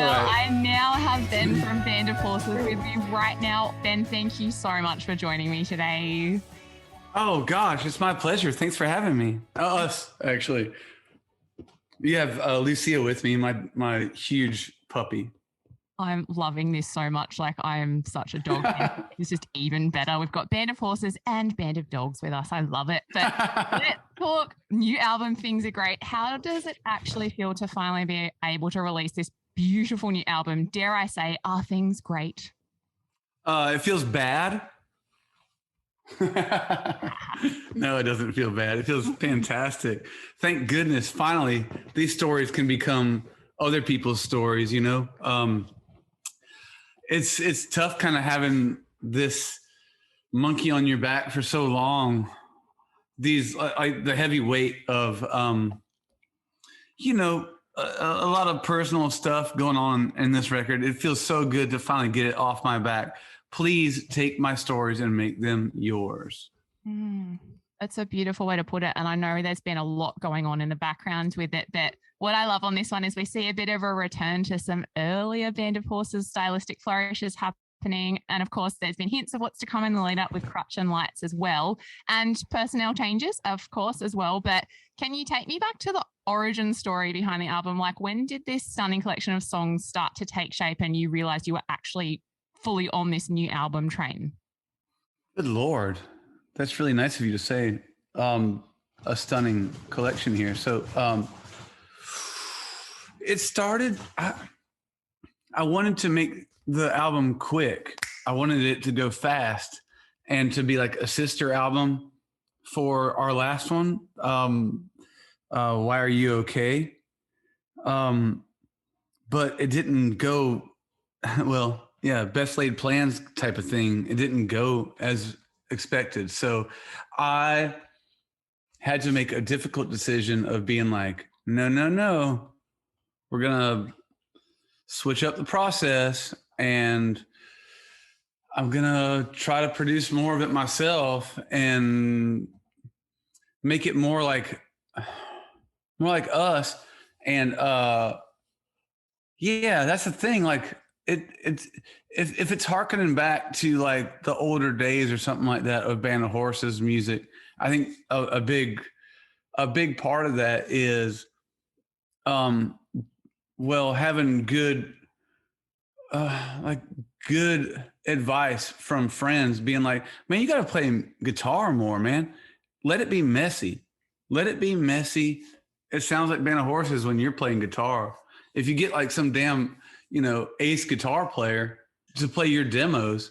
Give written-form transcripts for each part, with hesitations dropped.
Well, right. I now have Ben from Band of Horses with me right now. Ben, thank you so much for joining me today. Oh gosh, it's my pleasure. Thanks for having me. Us, actually. You have Lucia with me, my huge puppy. I'm loving this so much. Like, I am such a dog fan. It's just even better. We've got Band of Horses and Band of Dogs with us. I love it. But let's talk new album. Things are great. How does it actually feel to finally be able to release this beautiful new album? Dare I say, are things great? It feels bad. No, it doesn't feel bad. It feels fantastic. Thank goodness, finally, these stories can become other people's stories, you know? It's tough kind of having this monkey on your back for so long. These, the heavy weight of, you know, a lot of personal stuff going on in this record. It feels so good to finally get it off my back. Please take my stories and make them yours. That's a beautiful way to put it. And I know there's been a lot going on in the background with it. But what I love on this one is we see a bit of a return to some earlier Band of Horses stylistic flourishes happening. And of course, there's been hints of what's to come in the lead up with Crutch and Lights as well. And personnel changes, of course, as well. But can you take me back to the origin story behind the album? Like, when did this stunning collection of songs start to take shape and you realized you were actually fully on this new album train? Good Lord. That's really nice of you to say. A stunning collection here. So it started, I wanted to make the album quick. I wanted it to go fast and to be like a sister album for our last one. Why Are You Okay? But it didn't go, well, yeah, best laid plans type of thing. It didn't go as expected. So I had to make a difficult decision of being like, no, we're going to switch up the process and I'm going to try to produce more of it myself and make it more like us. And yeah, that's the thing. Like it's if it's harkening back to like the older days or something like that of Band of Horses music, I think a big part of that is well, having good good advice from friends, being like, man, you got to play guitar more, man. Let it be messy. Let it be messy. It sounds like Band of Horses when you're playing guitar. If you get like some damn, ace guitar player to play your demos,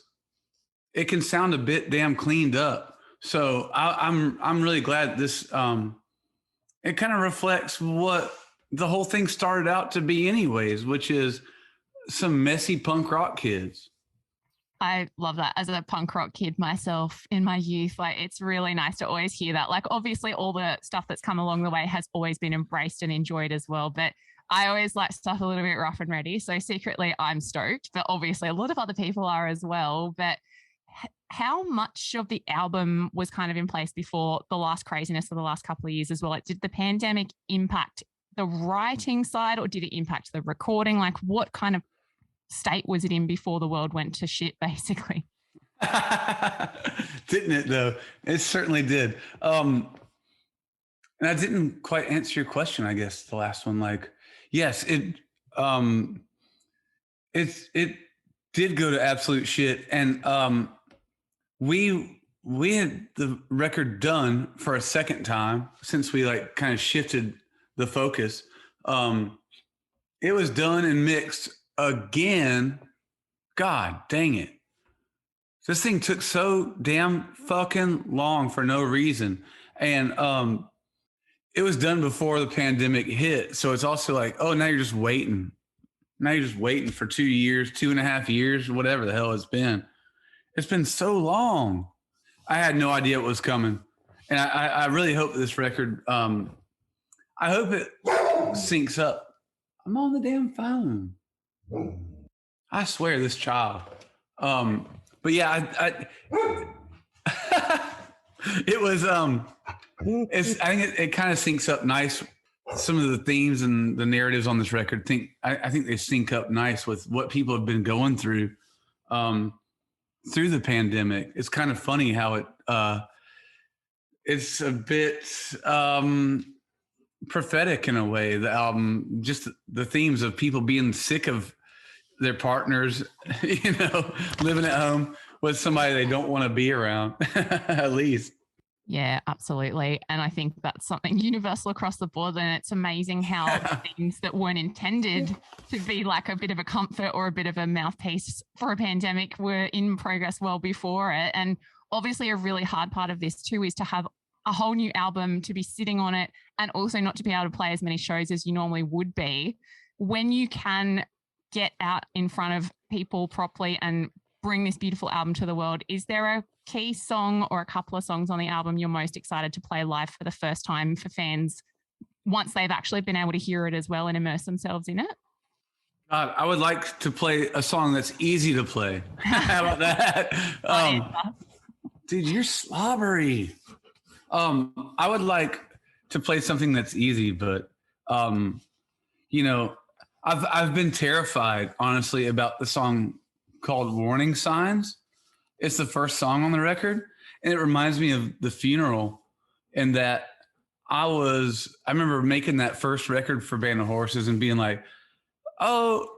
it can sound a bit damn cleaned up. So I'm really glad this it kind of reflects what the whole thing started out to be anyways, which is some messy punk rock kids. I love that. As a punk rock kid myself in my youth, like, it's really nice to always hear that. Like, obviously all the stuff that's come along the way has always been embraced and enjoyed as well. But I always like stuff a little bit rough and ready. So secretly I'm stoked, but obviously a lot of other people are as well. But how much of the album was kind of in place before the last craziness of the last couple of years as well? Like, did the pandemic impact the writing side or did it impact the recording? Like, what kind of state was it in before the world went to shit, basically? Didn't it though? It certainly did. And I didn't quite answer your question, I guess, the last one. Like, yes, it did go to absolute shit. And we had the record done for a second time since we like kind of shifted the focus. It was done and mixed again. God dang it. This thing took so damn fucking long for no reason. And it was done before the pandemic hit. So it's also like, oh, now you're just waiting. Now you're just waiting for 2 years, 2.5 years, whatever the hell it's been. It's been so long. I had no idea it was coming. And I really hope this record, I hope it syncs up. I'm on the damn phone. I swear, this child. But yeah, it was. I think it kind of syncs up nice some of the themes and the narratives on this record, I think they sync up nice with what people have been going through the pandemic. It's kind of funny how it's a bit prophetic in a way. The album, just the themes of people being sick of their partners, living at home with somebody they don't want to be around, at least. Yeah, absolutely. And I think that's something universal across the board. And it's amazing how things that weren't intended to be like a bit of a comfort or a bit of a mouthpiece for a pandemic were in progress well before it. And obviously a really hard part of this too is to have a whole new album, to be sitting on it, and also not to be able to play as many shows as you normally would be. When you can get out in front of people properly and bring this beautiful album to the world, is there a key song or a couple of songs on the album you're most excited to play live for the first time for fans once they've actually been able to hear it as well and immerse themselves in it? I would like to play a song that's easy to play. How about that? Dude, you're slobbery. I would like to play something that's easy, but I've been terrified, honestly, about the song called Warning Signs. It's the first song on the record, and it reminds me of The Funeral, and that I remember making that first record for Band of Horses and being like, oh,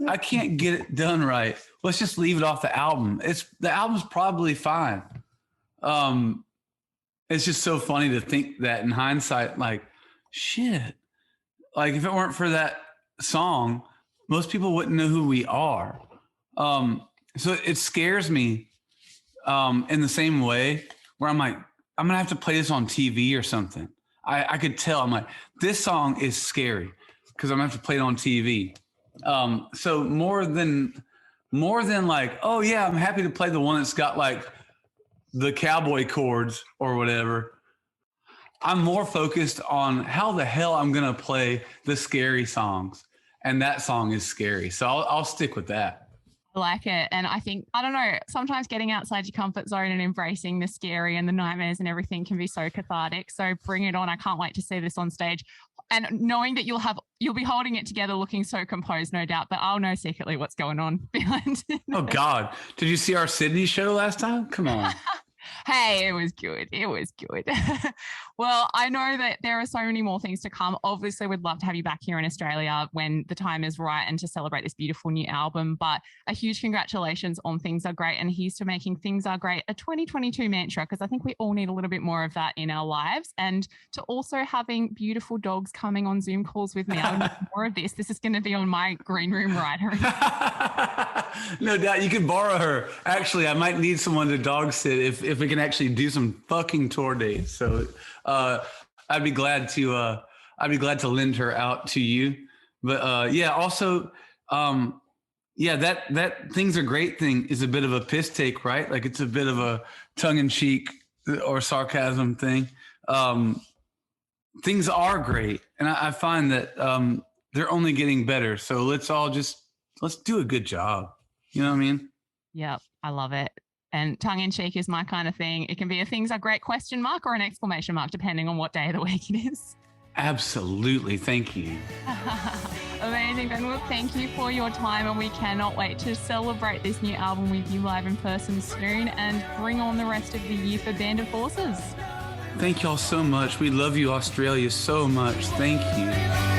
I can't get it done right. Let's just leave it off the album. The album's probably fine. It's just so funny to think that in hindsight, like, shit, like if it weren't for that song, most people wouldn't know who we are. So it scares me in the same way where I'm like, I'm going to have to play this on TV or something. I could tell. I'm like, this song is scary because I'm going to have to play it on TV. So more than like, oh yeah, I'm happy to play the one that's got like the cowboy chords or whatever. I'm more focused on how the hell I'm going to play the scary songs. And that song is scary. So I'll stick with that. I like it. And I think, I don't know, sometimes getting outside your comfort zone and embracing the scary and the nightmares and everything can be so cathartic. So bring it on. I can't wait to see this on stage. And knowing that you'll be holding it together looking so composed, no doubt, but I'll know secretly what's going on behind it. Oh, God. Did you see our Sydney show last time? Come on. Hey, it was good. It was good. Well, I know that there are so many more things to come. Obviously, we'd love to have you back here in Australia when the time is right and to celebrate this beautiful new album. But a huge congratulations on Things Are Great, and here's to making Things Are Great a 2022 mantra, because I think we all need a little bit more of that in our lives, and to also having beautiful dogs coming on Zoom calls with me. I need more of this. This is going to be on my green room rider. No doubt. You can borrow her. Actually, I might need someone to dog sit if we can actually do some fucking tour dates. So I'd be glad to lend her out to you. But yeah, also that Things Are Great thing is a bit of a piss take, right? Like it's a bit of a tongue-in-cheek or sarcasm thing. Things are great, and I find that they're only getting better. So let's do a good job. You know what I mean? Yep, I love it. And tongue-in-cheek is my kind of thing. It can be a Things Are Great question mark or an exclamation mark, depending on what day of the week it is. Absolutely. Thank you. Amazing, Ben. Well, thank you for your time, and we cannot wait to celebrate this new album with you live in person soon and bring on the rest of the year for Band of Horses. Thank y'all so much. We love you, Australia, so much. Thank you.